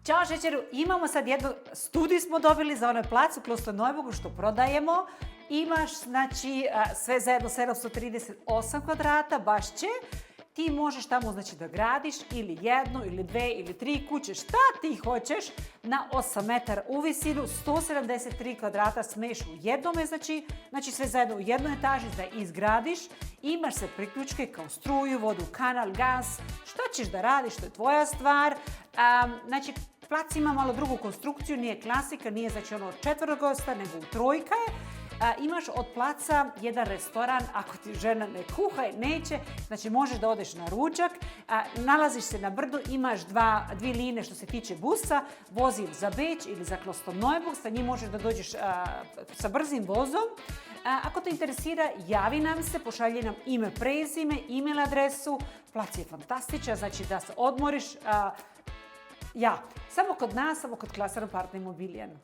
Ćao Šećeru, imamo sad jednu studiju smo dobili za onaj plac u Klosterneuburgu što prodajemo. Imaš, znači, sve zajedno 738 kvadrata, baš će. Ti možeš tamo, znači, da gradiš ili jednu, ili dve, ili tri kuće, šta ti hoćeš, na 8 metara u visinu, 173 kvadrata smeš u jednome, znači sve zajedno u jednoj etaži da izgradiš. Imaš se priključke kao struju, vodu, kanal, gas, šta ćeš da radiš, to je tvoja stvar. Znači, plac ima malo drugu konstrukciju, nije klasika, nije znači ono četvorogosta, nego u trojka je. Imaš od placa jedan restoran, ako ti žena ne kuha i neće, znači možeš da odeš na ručak, nalaziš se na brdu, imaš dvije linije što se tiče busa, vozil za Beč ili za Klosterneuburg, sa njim možeš da dođeš sa brzim vozom. Ako te interesira, javi nam se, pošalji nam ime, prezime, email adresu, plac je fantastičan, znači da se odmoriš, samo kod nas, samo kod Klasaran Partner Immobilien.